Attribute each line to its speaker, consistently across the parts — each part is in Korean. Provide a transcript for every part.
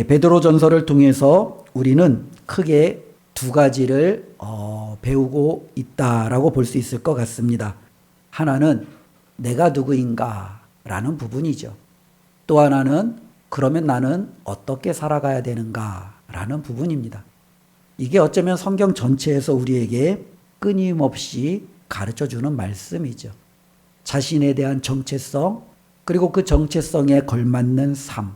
Speaker 1: 베드로 전서를 통해서 우리는 크게 두 가지를 배우고 있다라고 볼 수 있을 것 같습니다. 하나는 내가 누구인가 라는 부분이죠. 또 하나는 그러면 나는 어떻게 살아가야 되는가 라는 부분입니다. 이게 어쩌면 성경 전체에서 우리에게 끊임없이 가르쳐주는 말씀이죠. 자신에 대한 정체성, 그리고 그 정체성에 걸맞는 삶,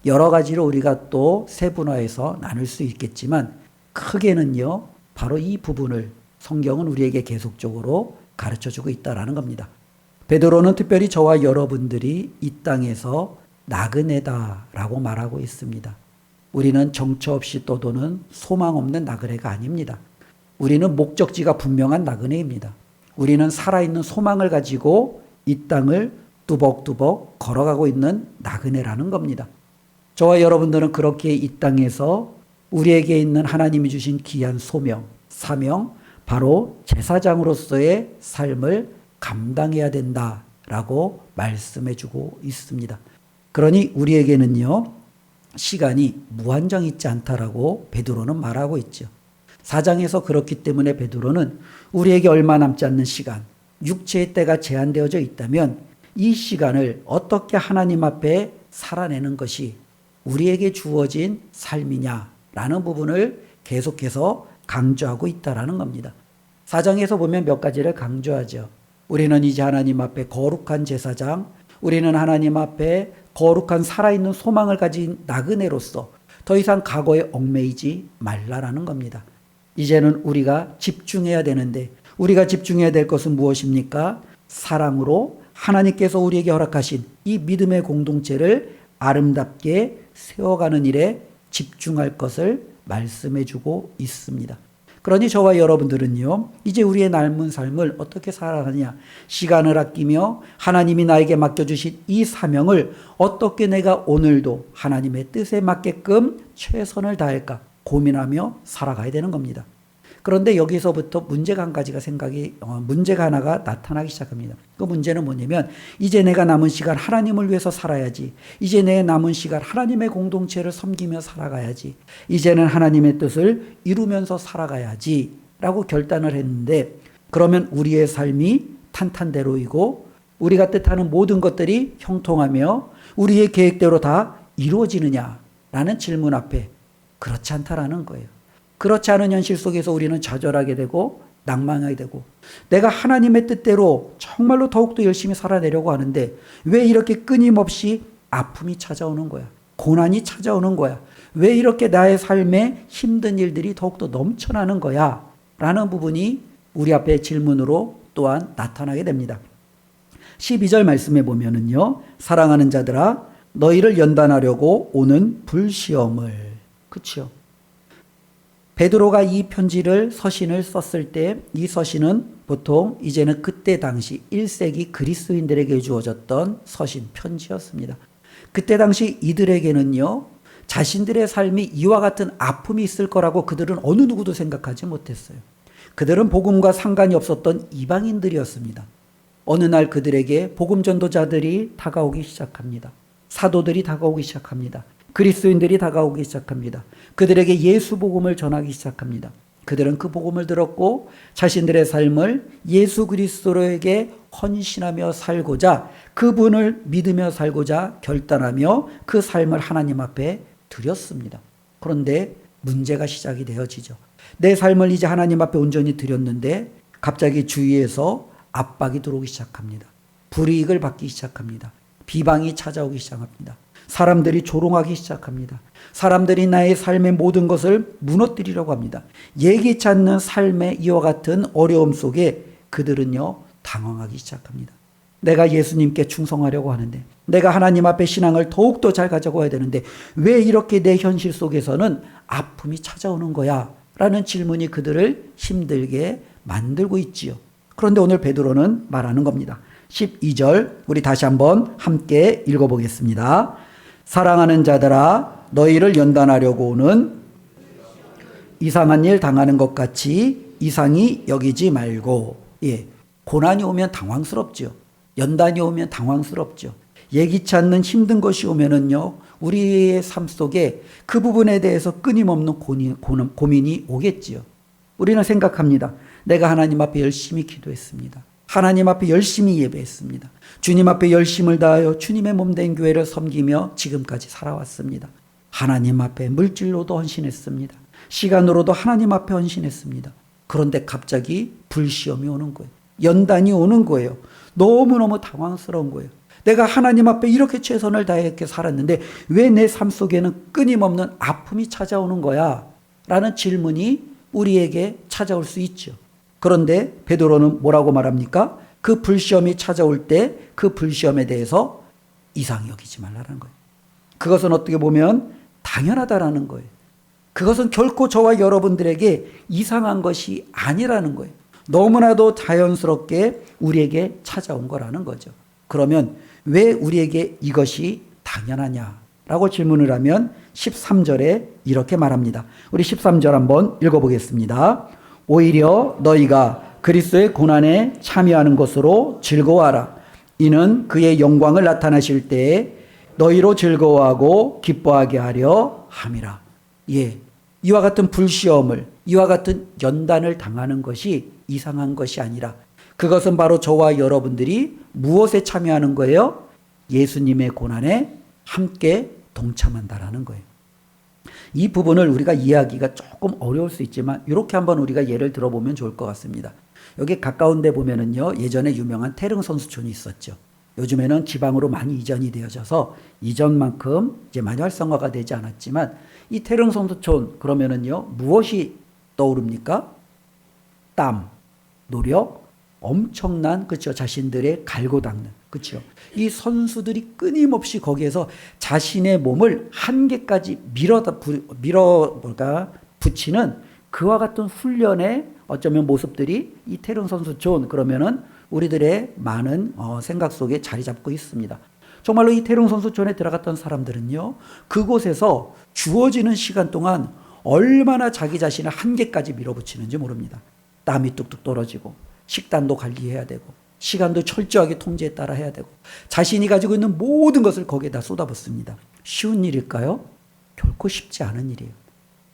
Speaker 1: 여러 가지로 우리가 또 세분화해서 나눌 수 있겠지만 크게는요, 바로 이 부분을 성경은 우리에게 계속적으로 가르쳐주고 있다는 겁니다. 베드로는 특별히 저와 여러분들이 이 땅에서 나그네다라고 말하고 있습니다. 우리는 정처 없이 떠도는 소망 없는 나그네가 아닙니다. 우리는 목적지가 분명한 나그네입니다. 우리는 살아있는 소망을 가지고 이 땅을 뚜벅뚜벅 걸어가고 있는 나그네라는 겁니다. 저와 여러분들은 그렇게 이 땅에서 우리에게 있는 하나님이 주신 귀한 소명, 사명, 바로 제사장으로서의 삶을 감당해야 된다라고 말씀해주고 있습니다. 그러니 우리에게는요, 시간이 무한정 있지 않다라고 베드로는 말하고 있죠. 4장에서 그렇기 때문에 베드로는 우리에게 얼마 남지 않는 시간, 육체의 때가 제한되어져 있다면 이 시간을 어떻게 하나님 앞에 살아내는 것이 우리에게 주어진 삶이냐라는 부분을 계속해서 강조하고 있다라는 겁니다. 4장에서 보면 몇 가지를 강조하죠. 우리는 이제 하나님 앞에 거룩한 제사장, 우리는 하나님 앞에 거룩한 살아있는 소망을 가진 나그네로서 더 이상 과거에 얽매이지 말라라는 겁니다. 이제는 우리가 집중해야 되는데, 우리가 집중해야 될 것은 무엇입니까? 사랑으로 하나님께서 우리에게 허락하신 이 믿음의 공동체를 아름답게 세워가는 일에 집중할 것을 말씀해주고 있습니다. 그러니 저와 여러분들은요, 이제 우리의 남은 삶을 어떻게 살아가느냐, 시간을 아끼며 하나님이 나에게 맡겨주신 이 사명을 어떻게 내가 오늘도 하나님의 뜻에 맞게끔 최선을 다할까 고민하며 살아가야 되는 겁니다. 그런데 여기서부터 문제가 하나가 나타나기 시작합니다. 그 문제는 뭐냐면, 이제 내가 남은 시간 하나님을 위해서 살아야지. 이제 내 남은 시간 하나님의 공동체를 섬기며 살아가야지. 이제는 하나님의 뜻을 이루면서 살아가야지. 라고 결단을 했는데, 그러면 우리의 삶이 탄탄대로이고, 우리가 뜻하는 모든 것들이 형통하며, 우리의 계획대로 다 이루어지느냐? 라는 질문 앞에 그렇지 않다라는 거예요. 그렇지 않은 현실 속에서 우리는 좌절하게 되고 낭망하게 되고, 내가 하나님의 뜻대로 정말로 더욱더 열심히 살아내려고 하는데 왜 이렇게 끊임없이 아픔이 찾아오는 거야? 고난이 찾아오는 거야? 왜 이렇게 나의 삶에 힘든 일들이 더욱더 넘쳐나는 거야? 라는 부분이 우리 앞에 질문으로 또한 나타나게 됩니다. 12절 말씀에 보면은요, 사랑하는 자들아 너희를 연단하려고 오는 불시험을, 그렇죠? 베드로가 이 편지를, 서신을 썼을 때 이 서신은 보통 이제는 그때 당시 1세기 그리스도인들에게 주어졌던 서신, 편지였습니다. 그때 당시 이들에게는요, 자신들의 삶이 이와 같은 아픔이 있을 거라고 그들은 어느 누구도 생각하지 못했어요. 그들은 복음과 상관이 없었던 이방인들이었습니다. 어느 날 그들에게 복음 전도자들이 다가오기 시작합니다. 사도들이 다가오기 시작합니다. 그리스도인들이 다가오기 시작합니다. 그들에게 예수 복음을 전하기 시작합니다. 그들은 그 복음을 들었고 자신들의 삶을 예수 그리스도에게 헌신하며 살고자, 그분을 믿으며 살고자 결단하며 그 삶을 하나님 앞에 드렸습니다. 그런데 문제가 시작이 되어지죠. 내 삶을 이제 하나님 앞에 온전히 드렸는데 갑자기 주위에서 압박이 들어오기 시작합니다. 불이익을 받기 시작합니다. 비방이 찾아오기 시작합니다. 사람들이 조롱하기 시작합니다. 사람들이 나의 삶의 모든 것을 무너뜨리려고 합니다. 예기치 않는 삶의 이와 같은 어려움 속에 그들은요, 당황하기 시작합니다. 내가 예수님께 충성하려고 하는데, 내가 하나님 앞에 신앙을 더욱더 잘 가져가야 되는데 왜 이렇게 내 현실 속에서는 아픔이 찾아오는 거야? 라는 질문이 그들을 힘들게 만들고 있지요. 그런데 오늘 베드로는 말하는 겁니다. 12절 우리 다시 한번 함께 읽어보겠습니다. 사랑하는 자들아 너희를 연단하려고 오는 이상한 일 당하는 것 같이 이상히 여기지 말고, 고난이 오면 당황스럽죠. 연단이 오면 당황스럽죠. 예기치 않는 힘든 것이 오면은요, 우리의 삶 속에 그 부분에 대해서 끊임없는 고민이 오겠지요. 우리는 생각합니다. 내가 하나님 앞에 열심히 기도했습니다. 하나님 앞에 열심히 예배했습니다. 주님 앞에 열심을 다하여 주님의 몸된 교회를 섬기며 지금까지 살아왔습니다. 하나님 앞에 물질로도 헌신했습니다. 시간으로도 하나님 앞에 헌신했습니다. 그런데 갑자기 불시험이 오는 거예요. 연단이 오는 거예요. 너무너무 당황스러운 거예요. 내가 하나님 앞에 이렇게 최선을 다해 이렇게 살았는데 왜 내 삶 속에는 끊임없는 아픔이 찾아오는 거야? 라는 질문이 우리에게 찾아올 수 있죠. 그런데 베드로는 뭐라고 말합니까? 그 불시험이 찾아올 때 그 불시험에 대해서 이상히 여기지 말라는 거예요. 그것은 어떻게 보면 당연하다라는 거예요. 그것은 결코 저와 여러분들에게 이상한 것이 아니라는 거예요. 너무나도 자연스럽게 우리에게 찾아온 거라는 거죠. 그러면 왜 우리에게 이것이 당연하냐라고 질문을 하면 13절에 이렇게 말합니다. 우리 13절 한번 읽어보겠습니다. 오히려 너희가 그리스도의 고난에 참여하는 것으로 즐거워하라. 이는 그의 영광을 나타나실 때에 너희로 즐거워하고 기뻐하게 하려 함이라. 예, 이와 같은 불시험을, 이와 같은 연단을 당하는 것이 이상한 것이 아니라 그것은 바로 저와 여러분들이 무엇에 참여하는 거예요? 예수님의 고난에 함께 동참한다라는 거예요. 이 부분을 우리가 이해하기가 조금 어려울 수 있지만 이렇게 한번 우리가 예를 들어보면 좋을 것 같습니다. 여기 가까운 데 보면은요, 예전에 유명한 태릉 선수촌이 있었죠. 요즘에는 지방으로 많이 이전이 되어져서 이전만큼 이제 많이 활성화가 되지 않았지만 이 태릉 선수촌 그러면은요, 무엇이 떠오릅니까? 땀, 노력, 엄청난, 그렇죠, 자신들의 갈고 닦는, 그렇죠. 이 선수들이 끊임없이 거기에서 자신의 몸을 한계까지 붙이는 그와 같은 훈련의 어쩌면 모습들이 이 태릉 선수촌 그러면은 우리들의 많은 생각 속에 자리 잡고 있습니다. 정말로 이 태릉 선수촌에 들어갔던 사람들은요, 그곳에서 주어지는 시간 동안 얼마나 자기 자신을 한계까지 밀어붙이는지 모릅니다. 땀이 뚝뚝 떨어지고 식단도 관리해야 되고 시간도 철저하게 통제에 따라 해야 되고 자신이 가지고 있는 모든 것을 거기에다 쏟아붓습니다. 쉬운 일일까요? 결코 쉽지 않은 일이에요.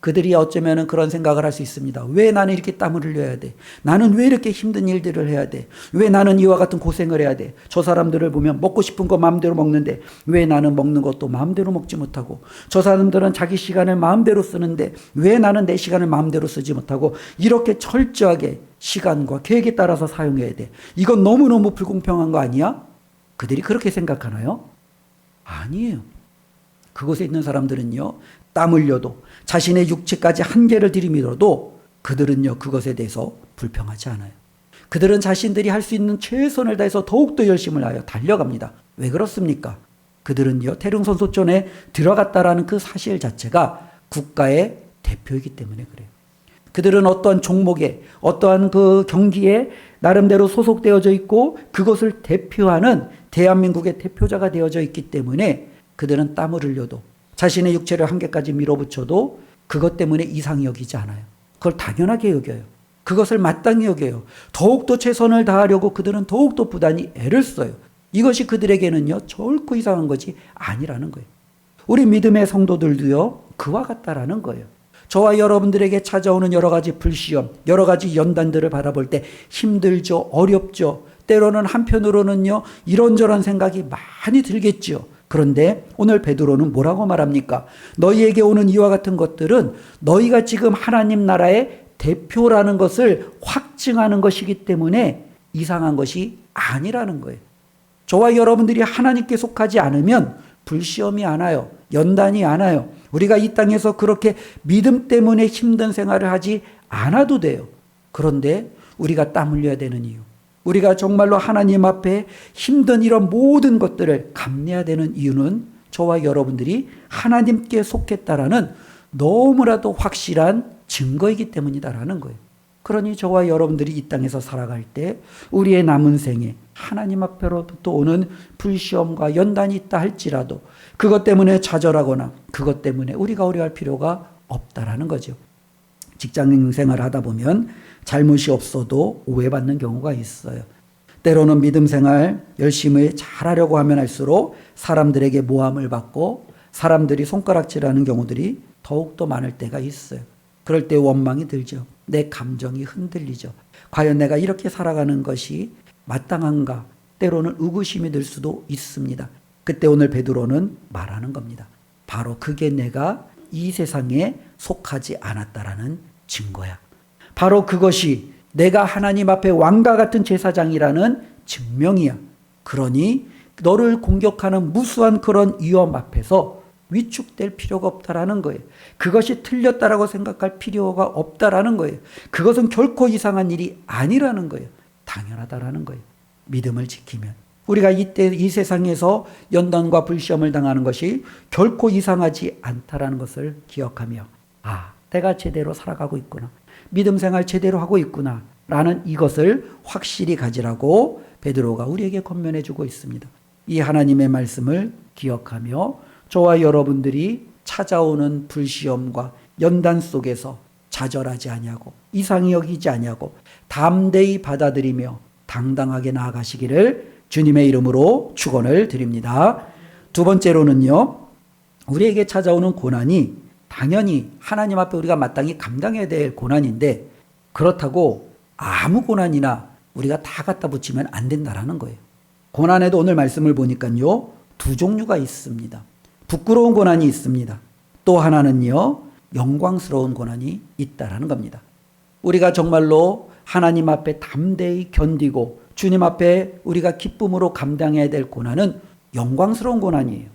Speaker 1: 그들이 어쩌면 그런 생각을 할 수 있습니다. 왜 나는 이렇게 땀을 흘려야 돼? 나는 왜 이렇게 힘든 일들을 해야 돼? 왜 나는 이와 같은 고생을 해야 돼? 저 사람들을 보면 먹고 싶은 거 마음대로 먹는데 왜 나는 먹는 것도 마음대로 먹지 못하고, 저 사람들은 자기 시간을 마음대로 쓰는데 왜 나는 내 시간을 마음대로 쓰지 못하고, 이렇게 철저하게 시간과 계획에 따라서 사용해야 돼. 이건 너무너무 불공평한 거 아니야? 그들이 그렇게 생각하나요? 아니에요. 그곳에 있는 사람들은요, 땀 흘려도 자신의 육체까지 한계를 들이밀어도 그들은요, 그것에 대해서 불평하지 않아요. 그들은 자신들이 할 수 있는 최선을 다해서 더욱더 열심을 하여 달려갑니다. 왜 그렇습니까? 그들은요, 태릉 선수촌에 들어갔다라는 그 사실 자체가 국가의 대표이기 때문에 그래요. 그들은 어떠한 종목에, 어떠한 그 경기에 나름대로 소속되어져 있고 그것을 대표하는 대한민국의 대표자가 되어져 있기 때문에 그들은 땀을 흘려도 자신의 육체를 한계까지 밀어붙여도 그것 때문에 이상히 여기지 않아요. 그걸 당연하게 여겨요. 그것을 마땅히 여겨요. 더욱더 최선을 다하려고 그들은 더욱더 부단히 애를 써요. 이것이 그들에게는요, 결코 이상한 것이 아니라는 거예요. 우리 믿음의 성도들도요, 그와 같다라는 거예요. 저와 여러분들에게 찾아오는 여러 가지 불시험, 여러 가지 연단들을 바라볼 때 힘들죠, 어렵죠. 때로는 한편으로는요, 이런저런 생각이 많이 들겠죠. 그런데 오늘 베드로는 뭐라고 말합니까? 너희에게 오는 이와 같은 것들은 너희가 지금 하나님 나라의 대표라는 것을 확증하는 것이기 때문에 이상한 것이 아니라는 거예요. 저와 여러분들이 하나님께 속하지 않으면 불시험이 안 와요. 연단이 안 와요. 우리가 이 땅에서 그렇게 믿음 때문에 힘든 생활을 하지 않아도 돼요. 그런데 우리가 땀 흘려야 되는 이유, 우리가 정말로 하나님 앞에 힘든 이런 모든 것들을 감내해야 되는 이유는 저와 여러분들이 하나님께 속했다라는 너무나도 확실한 증거이기 때문이다라는 거예요. 그러니 저와 여러분들이 이 땅에서 살아갈 때 우리의 남은 생에 하나님 앞으로부터 오는 불시험과 연단이 있다 할지라도 그것 때문에 좌절하거나 그것 때문에 우리가 어려워할 필요가 없다라는 거죠. 직장 생활을 하다 보면 잘못이 없어도 오해받는 경우가 있어요. 때로는 믿음 생활 열심히 잘하려고 하면 할수록 사람들에게 모함을 받고 사람들이 손가락질하는 경우들이 더욱더 많을 때가 있어요. 그럴 때 원망이 들죠. 내 감정이 흔들리죠. 과연 내가 이렇게 살아가는 것이 마땅한가? 때로는 의구심이 들 수도 있습니다. 그때 오늘 베드로는 말하는 겁니다. 바로 그게 내가 이 세상에 속하지 않았다라는 증거야. 바로 그것이 내가 하나님 앞에 왕과 같은 제사장이라는 증명이야. 그러니 너를 공격하는 무수한 그런 위험 앞에서 위축될 필요가 없다라는 거예요. 그것이 틀렸다라고 생각할 필요가 없다라는 거예요. 그것은 결코 이상한 일이 아니라는 거예요. 당연하다라는 거예요. 믿음을 지키면. 우리가 이때 이 세상에서 연단과 불시험을 당하는 것이 결코 이상하지 않다라는 것을 기억하며 내가 제대로 살아가고 있구나. 믿음 생활 제대로 하고 있구나. 라는 이것을 확실히 가지라고 베드로가 우리에게 권면해 주고 있습니다. 이 하나님의 말씀을 기억하며 저와 여러분들이 찾아오는 불시험과 연단 속에서 좌절하지 아니하고 이상히 여기지 아니하고 담대히 받아들이며 당당하게 나아가시기를 주님의 이름으로 축원을 드립니다. 두 번째로는요, 우리에게 찾아오는 고난이 당연히 하나님 앞에 우리가 마땅히 감당해야 될 고난인데 그렇다고 아무 고난이나 우리가 다 갖다 붙이면 안 된다라는 거예요. 고난에도 오늘 말씀을 보니까요, 두 종류가 있습니다. 부끄러운 고난이 있습니다. 또 하나는요, 영광스러운 고난이 있다라는 겁니다. 우리가 정말로 하나님 앞에 담대히 견디고 주님 앞에 우리가 기쁨으로 감당해야 될 고난은 영광스러운 고난이에요.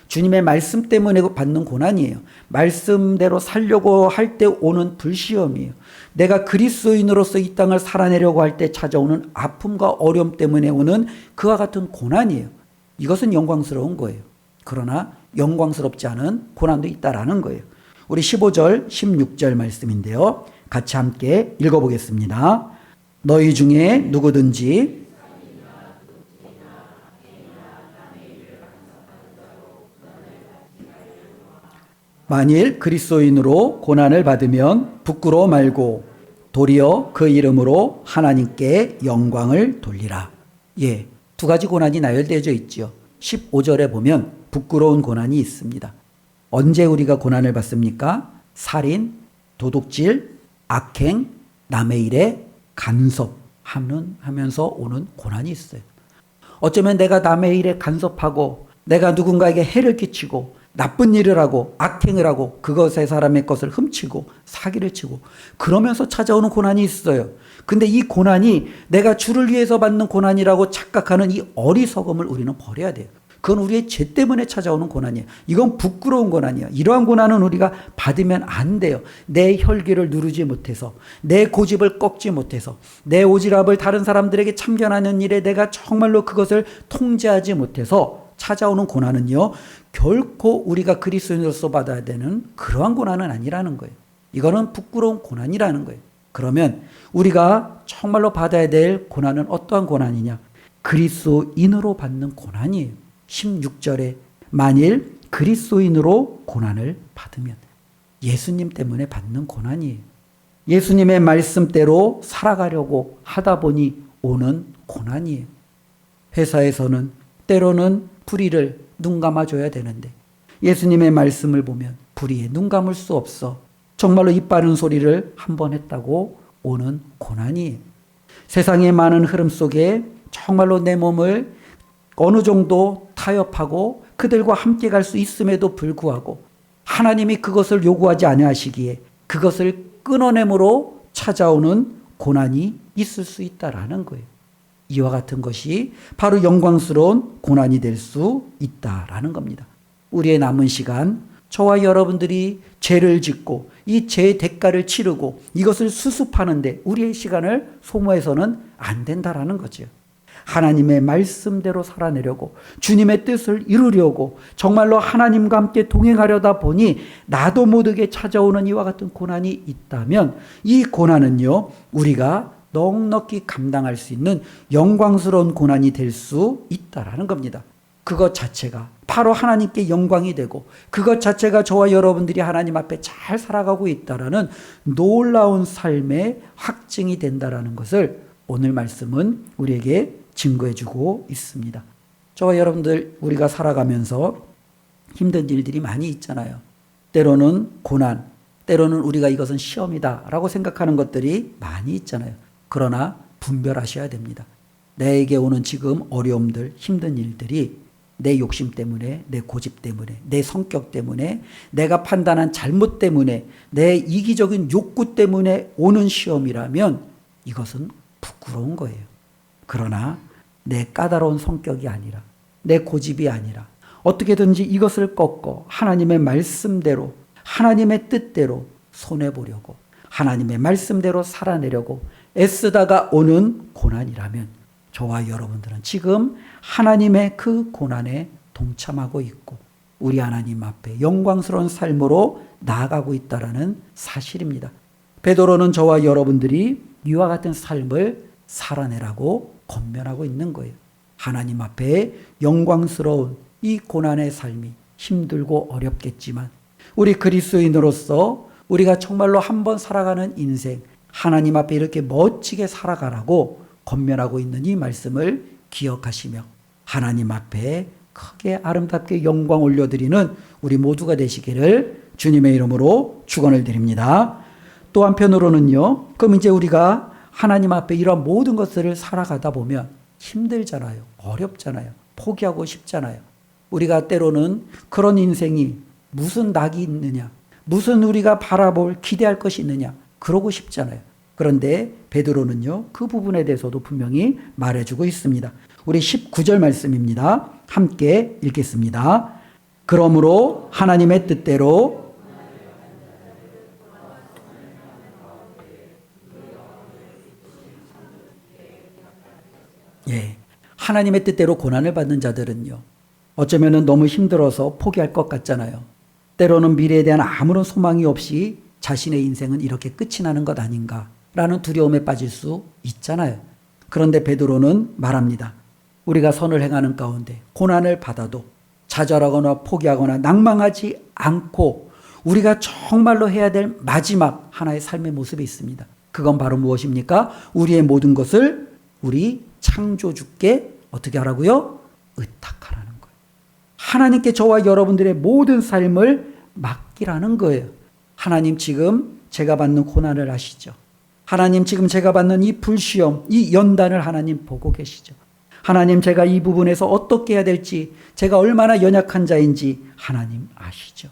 Speaker 1: 주님의 말씀 때문에 받는 고난이에요. 말씀대로 살려고 할 때 오는 불시험이에요. 내가 그리스도인으로서 이 땅을 살아내려고 할 때 찾아오는 아픔과 어려움 때문에 오는 그와 같은 고난이에요. 이것은 영광스러운 거예요. 그러나 영광스럽지 않은 고난도 있다라는 거예요. 우리 15절, 16절 말씀인데요. 같이 함께 읽어보겠습니다. 너희 중에 누구든지 만일 그리스도인으로 고난을 받으면 부끄러워 말고 도리어 그 이름으로 하나님께 영광을 돌리라. 두 가지 고난이 나열되어져 있죠. 15절에 보면 부끄러운 고난이 있습니다. 언제 우리가 고난을 받습니까? 살인, 도둑질, 악행, 남의 일에 간섭하면서 오는 고난이 있어요. 어쩌면 내가 남의 일에 간섭하고 내가 누군가에게 해를 끼치고 나쁜 일을 하고 악행을 하고 그것에 사람의 것을 훔치고 사기를 치고 그러면서 찾아오는 고난이 있어요. 근데 이 고난이 내가 주를 위해서 받는 고난이라고 착각하는 이 어리석음을 우리는 버려야 돼요. 그건 우리의 죄 때문에 찾아오는 고난이에요. 이건 부끄러운 고난이에요. 이러한 고난은 우리가 받으면 안 돼요. 내 혈기를 누르지 못해서, 내 고집을 꺾지 못해서, 내 오지랖을 다른 사람들에게 참견하는 일에 내가 정말로 그것을 통제하지 못해서 찾아오는 고난은요, 결코 우리가 그리스도인으로서 받아야 되는 그러한 고난은 아니라는 거예요. 이거는 부끄러운 고난이라는 거예요. 그러면 우리가 정말로 받아야 될 고난은 어떠한 고난이냐? 그리스도인으로 받는 고난이에요. 16절에 만일 그리스도인으로 고난을 받으면 예수님 때문에 받는 고난이에요. 예수님의 말씀대로 살아가려고 하다 보니 오는 고난이에요. 회사에서는 때로는 불의를 눈 감아줘야 되는데 예수님의 말씀을 보면 불의에 눈 감을 수 없어. 정말로 입 바른 소리를 한 번 했다고 오는 고난이에요. 세상의 많은 흐름 속에 정말로 내 몸을 어느 정도 타협하고 그들과 함께 갈 수 있음에도 불구하고 하나님이 그것을 요구하지 아니하시기에 그것을 끊어냄으로 찾아오는 고난이 있을 수 있다라는 거예요. 이와 같은 것이 바로 영광스러운 고난이 될 수 있다라는 겁니다. 우리의 남은 시간, 저와 여러분들이 죄를 짓고 이 죄의 대가를 치르고 이것을 수습하는데 우리의 시간을 소모해서는 안 된다라는 거죠. 하나님의 말씀대로 살아내려고 주님의 뜻을 이루려고 정말로 하나님과 함께 동행하려다 보니 나도 모르게 찾아오는 이와 같은 고난이 있다면 이 고난은요, 우리가 넉넉히 감당할 수 있는 영광스러운 고난이 될 수 있다라는 겁니다. 그것 자체가 바로 하나님께 영광이 되고 그것 자체가 저와 여러분들이 하나님 앞에 잘 살아가고 있다라는 놀라운 삶의 확증이 된다라는 것을 오늘 말씀은 우리에게 증거해 주고 있습니다. 저와 여러분들 우리가 살아가면서 힘든 일들이 많이 있잖아요. 때로는 고난, 때로는 우리가 이것은 시험이다라고 생각하는 것들이 많이 있잖아요. 그러나 분별하셔야 됩니다. 내게 오는 지금 어려움들, 힘든 일들이 내 욕심 때문에, 내 고집 때문에, 내 성격 때문에, 내가 판단한 잘못 때문에, 내 이기적인 욕구 때문에 오는 시험이라면 이것은 부끄러운 거예요. 그러나 내 까다로운 성격이 아니라, 내 고집이 아니라 어떻게든지 이것을 꺾고 하나님의 말씀대로, 하나님의 뜻대로 손해보려고, 하나님의 말씀대로 살아내려고 애쓰다가 오는 고난이라면 저와 여러분들은 지금 하나님의 그 고난에 동참하고 있고 우리 하나님 앞에 영광스러운 삶으로 나아가고 있다는 사실입니다. 베드로는 저와 여러분들이 이와 같은 삶을 살아내라고 권면하고 있는 거예요. 하나님 앞에 영광스러운 이 고난의 삶이 힘들고 어렵겠지만 우리 그리스도인으로서 우리가 정말로 한번 살아가는 인생, 하나님 앞에 이렇게 멋지게 살아가라고 권면하고 있는 이 말씀을 기억하시며 하나님 앞에 크게 아름답게 영광 올려드리는 우리 모두가 되시기를 주님의 이름으로 축원을 드립니다. 또 한편으로는요, 그럼 이제 우리가 하나님 앞에 이런 모든 것들을 살아가다 보면 힘들잖아요. 어렵잖아요. 포기하고 싶잖아요. 우리가 때로는 그런 인생이 무슨 낙이 있느냐, 무슨 우리가 바라볼 기대할 것이 있느냐 그러고 싶잖아요. 그런데 베드로는요, 그 부분에 대해서도 분명히 말해주고 있습니다. 우리 19절 말씀입니다. 함께 읽겠습니다. 그러므로 하나님의 뜻대로 하나님의 뜻대로 고난을 받는 자들은요, 어쩌면 너무 힘들어서 포기할 것 같잖아요. 때로는 미래에 대한 아무런 소망이 없이 자신의 인생은 이렇게 끝이 나는 것 아닌가라는 두려움에 빠질 수 있잖아요. 그런데 베드로는 말합니다. 우리가 선을 행하는 가운데 고난을 받아도 좌절하거나 포기하거나 낭망하지 않고 우리가 정말로 해야 될 마지막 하나의 삶의 모습이 있습니다. 그건 바로 무엇입니까? 우리의 모든 것을 우리 창조주께 어떻게 하라고요? 의탁하라는 거예요. 하나님께 저와 여러분들의 모든 삶을 맡기라는 거예요. 하나님 지금 제가 받는 고난을 아시죠? 하나님 지금 제가 받는 이 불시험, 이 연단을 하나님 보고 계시죠? 하나님 제가 이 부분에서 어떻게 해야 될지, 제가 얼마나 연약한 자인지 하나님 아시죠?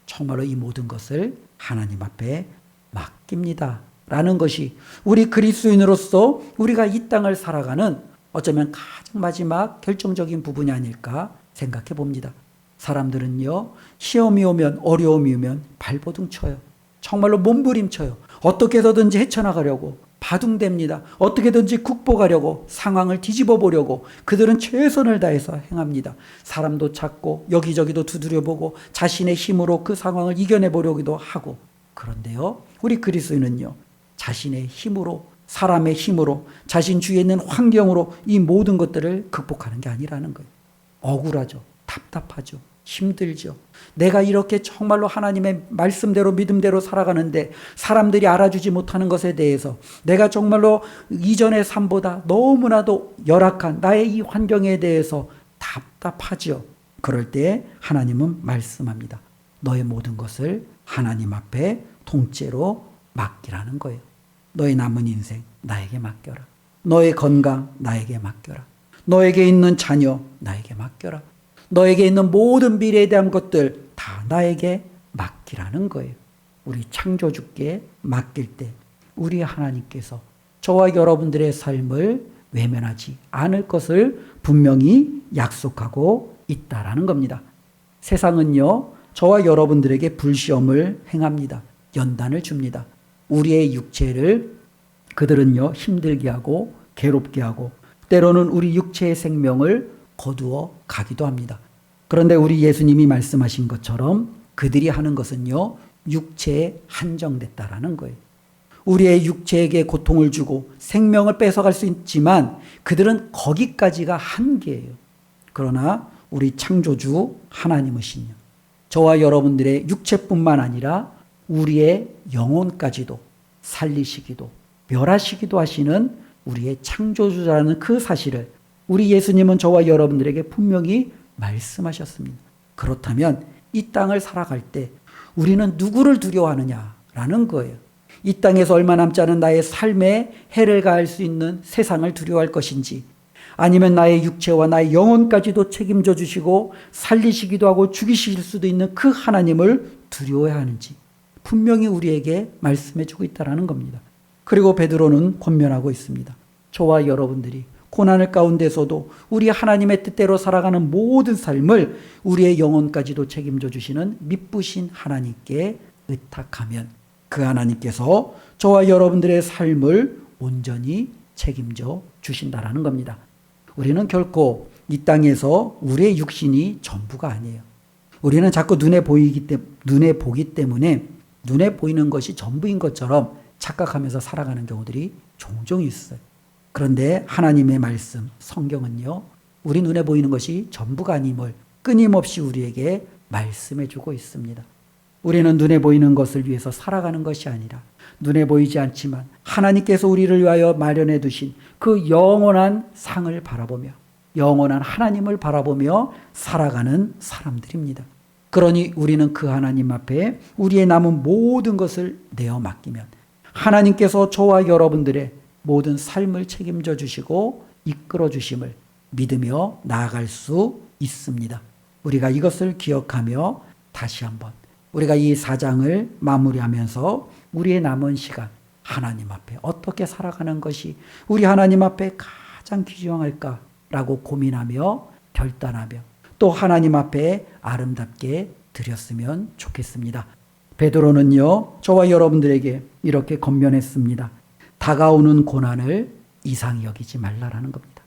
Speaker 1: 정말로 이 모든 것을 하나님 앞에 맡깁니다. 라는 것이 우리 그리스도인으로서 우리가 이 땅을 살아가는 어쩌면 가장 마지막 결정적인 부분이 아닐까 생각해 봅니다. 사람들은요, 시험이 오면, 어려움이 오면 발버둥 쳐요. 정말로 몸부림쳐요. 어떻게 해서든지 헤쳐나가려고 바둥댑니다. 어떻게든지 극복하려고 상황을 뒤집어 보려고 그들은 최선을 다해서 행합니다. 사람도 찾고 여기저기도 두드려보고 자신의 힘으로 그 상황을 이겨내 보려기도 하고. 그런데요, 우리 그리스도인은요, 자신의 힘으로, 사람의 힘으로, 자신 주위에 있는 환경으로 이 모든 것들을 극복하는 게 아니라는 거예요. 억울하죠. 답답하죠. 힘들죠. 내가 이렇게 정말로 하나님의 말씀대로 믿음대로 살아가는데 사람들이 알아주지 못하는 것에 대해서 내가 정말로 이전의 삶보다 너무나도 열악한 나의 이 환경에 대해서 답답하죠. 그럴 때 하나님은 말씀합니다. 너의 모든 것을 하나님 앞에 통째로 맡기라는 거예요. 너의 남은 인생 나에게 맡겨라. 너의 건강 나에게 맡겨라. 너에게 있는 자녀 나에게 맡겨라. 너에게 있는 모든 미래에 대한 것들 다 나에게 맡기라는 거예요. 우리 창조주께 맡길 때 우리 하나님께서 저와 여러분들의 삶을 외면하지 않을 것을 분명히 약속하고 있다라는 겁니다. 세상은요, 저와 여러분들에게 불시험을 행합니다. 연단을 줍니다. 우리의 육체를 그들은요, 힘들게 하고 괴롭게 하고 때로는 우리 육체의 생명을 거두어 가기도 합니다. 그런데 우리 예수님이 말씀하신 것처럼 그들이 하는 것은요, 육체에 한정됐다라는 거예요. 우리의 육체에게 고통을 주고 생명을 뺏어갈 수 있지만 그들은 거기까지가 한계예요. 그러나 우리 창조주 하나님이신요, 저와 여러분들의 육체뿐만 아니라 우리의 영혼까지도 살리시기도 멸하시기도 하시는 우리의 창조주라는 그 사실을 우리 예수님은 저와 여러분들에게 분명히 말씀하셨습니다. 그렇다면 이 땅을 살아갈 때 우리는 누구를 두려워하느냐라는 거예요. 이 땅에서 얼마 남지 않은 나의 삶에 해를 가할 수 있는 세상을 두려워할 것인지, 아니면 나의 육체와 나의 영혼까지도 책임져 주시고 살리시기도 하고 죽이실 수도 있는 그 하나님을 두려워해야 하는지 분명히 우리에게 말씀해 주고 있다는 겁니다. 그리고 베드로는 권면하고 있습니다. 저와 여러분들이 고난을 가운데서도 우리 하나님의 뜻대로 살아가는 모든 삶을 우리의 영혼까지도 책임져 주시는 미쁘신 하나님께 의탁하면 그 하나님께서 저와 여러분들의 삶을 온전히 책임져 주신다라는 겁니다. 우리는 결코 이 땅에서 우리의 육신이 전부가 아니에요. 우리는 자꾸 눈에 보기 때문에 눈에 보이는 것이 전부인 것처럼 착각하면서 살아가는 경우들이 종종 있어요. 그런데 하나님의 말씀, 성경은요, 우리 눈에 보이는 것이 전부가 아님을 끊임없이 우리에게 말씀해 주고 있습니다. 우리는 눈에 보이는 것을 위해서 살아가는 것이 아니라 눈에 보이지 않지만 하나님께서 우리를 위하여 마련해 두신 그 영원한 상을 바라보며 영원한 하나님을 바라보며 살아가는 사람들입니다. 그러니 우리는 그 하나님 앞에 우리의 남은 모든 것을 내어 맡기면 하나님께서 저와 여러분들의 모든 삶을 책임져 주시고 이끌어 주심을 믿으며 나아갈 수 있습니다. 우리가 이것을 기억하며 다시 한번 우리가 이 4장을 마무리하면서 우리의 남은 시간 하나님 앞에 어떻게 살아가는 것이 우리 하나님 앞에 가장 귀중할까라고 고민하며 결단하며 또 하나님 앞에 아름답게 드렸으면 좋겠습니다. 베드로는요, 저와 여러분들에게 이렇게 권면했습니다. 다가오는 고난을 이상히 여기지 말라라는 겁니다.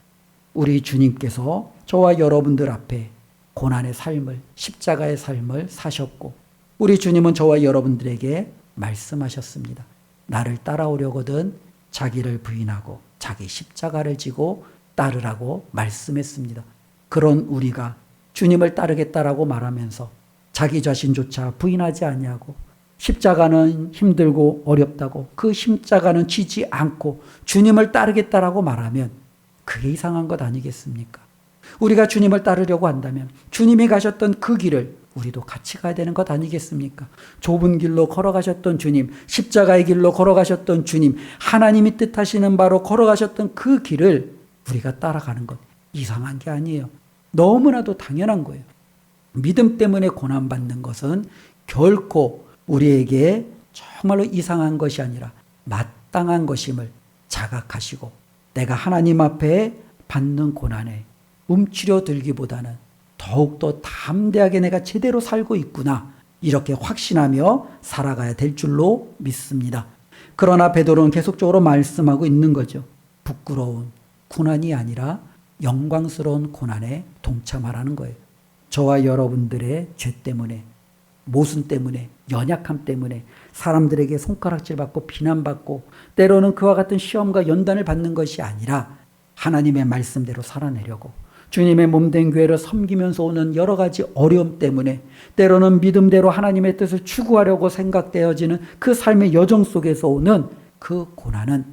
Speaker 1: 우리 주님께서 저와 여러분들 앞에 고난의 삶을, 십자가의 삶을 사셨고 우리 주님은 저와 여러분들에게 말씀하셨습니다. 나를 따라오려거든 자기를 부인하고 자기 십자가를 지고 따르라고 말씀했습니다. 그런 우리가 주님을 따르겠다라고 말하면서 자기 자신조차 부인하지 아니하고 십자가는 힘들고 어렵다고 그 십자가는 지지 않고 주님을 따르겠다라고 말하면 그게 이상한 것 아니겠습니까? 우리가 주님을 따르려고 한다면 주님이 가셨던 그 길을 우리도 같이 가야 되는 것 아니겠습니까? 좁은 길로 걸어가셨던 주님, 십자가의 길로 걸어가셨던 주님, 하나님이 뜻하시는 바로 걸어가셨던 그 길을 우리가 따라가는 것 이상한 게 아니에요. 너무나도 당연한 거예요. 믿음 때문에 고난받는 것은 결코 우리에게 정말로 이상한 것이 아니라 마땅한 것임을 자각하시고 내가 하나님 앞에 받는 고난에 움츠려 들기보다는 더욱더 담대하게 내가 제대로 살고 있구나 이렇게 확신하며 살아가야 될 줄로 믿습니다. 그러나 베드로는 계속적으로 말씀하고 있는 거죠. 부끄러운 고난이 아니라 영광스러운 고난에 동참하라는 거예요. 저와 여러분들의 죄 때문에, 모순 때문에, 연약함 때문에 사람들에게 손가락질 받고 비난받고 때로는 그와 같은 시험과 연단을 받는 것이 아니라 하나님의 말씀대로 살아내려고 주님의 몸된 교회를 섬기면서 오는 여러 가지 어려움 때문에 때로는 믿음대로 하나님의 뜻을 추구하려고 생각되어지는 그 삶의 여정 속에서 오는 그 고난은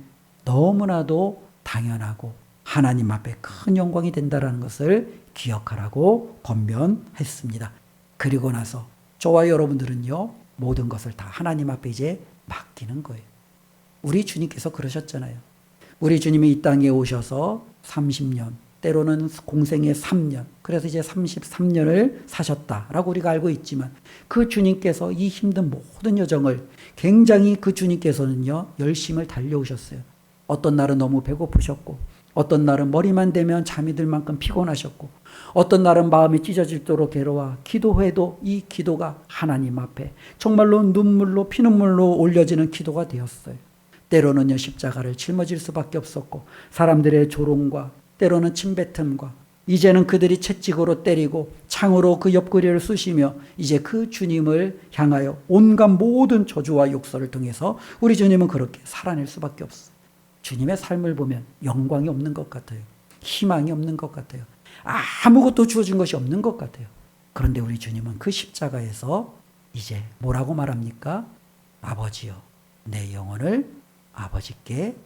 Speaker 1: 너무나도 당연하고 하나님 앞에 큰 영광이 된다는 것을 기억하라고 권면했습니다. 그리고 나서 저와 여러분들은요, 모든 것을 다 하나님 앞에 이제 맡기는 거예요. 우리 주님께서 그러셨잖아요. 우리 주님이 이 땅에 오셔서 30년, 때로는 공생의 3년, 그래서 이제 33년을 사셨다라고 우리가 알고 있지만 그 주님께서 이 힘든 모든 여정을 굉장히 그 주님께서는요, 열심을 달려오셨어요. 어떤 날은 너무 배고프셨고 어떤 날은 머리만 대면 잠이 들 만큼 피곤하셨고 어떤 날은 마음이 찢어질도록 괴로워 기도해도 이 기도가 하나님 앞에 정말로 눈물로 피눈물로 올려지는 기도가 되었어요. 때로는요, 십자가를 짊어질 수밖에 없었고 사람들의 조롱과 때로는 침뱉음과 이제는 그들이 채찍으로 때리고 창으로 그 옆구리를 쑤시며 이제 그 주님을 향하여 온갖 모든 저주와 욕설을 통해서 우리 주님은 그렇게 살아낼 수밖에 없어요. 주님의 삶을 보면 영광이 없는 것 같아요. 희망이 없는 것 같아요. 아무것도 주어진 것이 없는 것 같아요. 그런데 우리 주님은 그 십자가에서 이제 뭐라고 말합니까? 아버지여, 내 영혼을 아버지께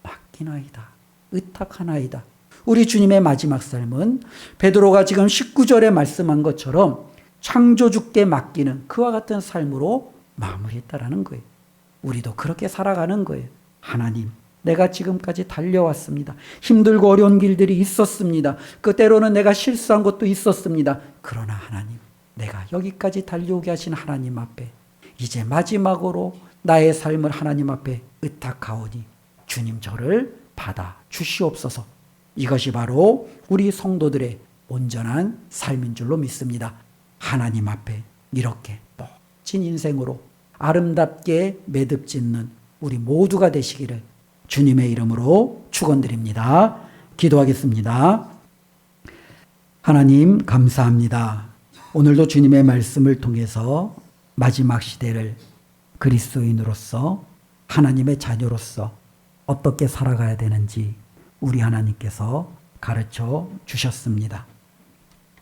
Speaker 1: 맡기나이다. 의탁하나이다. 우리 주님의 마지막 삶은 베드로가 지금 19절에 말씀한 것처럼 창조주께 맡기는 그와 같은 삶으로 마무리했다라는 거예요. 우리도 그렇게 살아가는 거예요. 하나님, 내가 지금까지 달려왔습니다. 힘들고 어려운 길들이 있었습니다. 그 때로는 내가 실수한 것도 있었습니다. 그러나 하나님, 내가 여기까지 달려오게 하신 하나님 앞에 이제 마지막으로 나의 삶을 하나님 앞에 의탁하오니 주님 저를 받아 주시옵소서. 이것이 바로 우리 성도들의 온전한 삶인 줄로 믿습니다. 하나님 앞에 이렇게 멋진 인생으로 아름답게 매듭 짓는 우리 모두가 되시기를 주님의 이름으로 축원드립니다. 기도하겠습니다. 하나님 감사합니다. 오늘도 주님의 말씀을 통해서 마지막 시대를 그리스도인으로서 하나님의 자녀로서 어떻게 살아가야 되는지 우리 하나님께서 가르쳐 주셨습니다.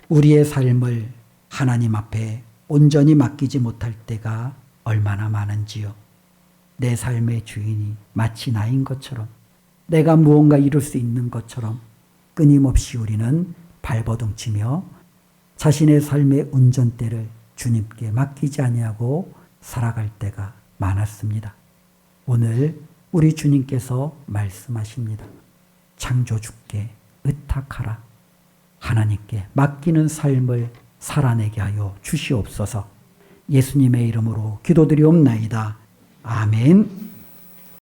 Speaker 1: 우리의 삶을 하나님 앞에 온전히 맡기지 못할 때가 얼마나 많은지요. 내 삶의 주인이 마치 나인 것처럼, 내가 무언가 이룰 수 있는 것처럼 끊임없이 우리는 발버둥치며 자신의 삶의 운전대를 주님께 맡기지 아니하고 살아갈 때가 많았습니다. 오늘 우리 주님께서 말씀하십니다. 창조주께 의탁하라. 하나님께 맡기는 삶을 살아내게 하여 주시옵소서. 예수님의 이름으로 기도드리옵나이다. 아멘.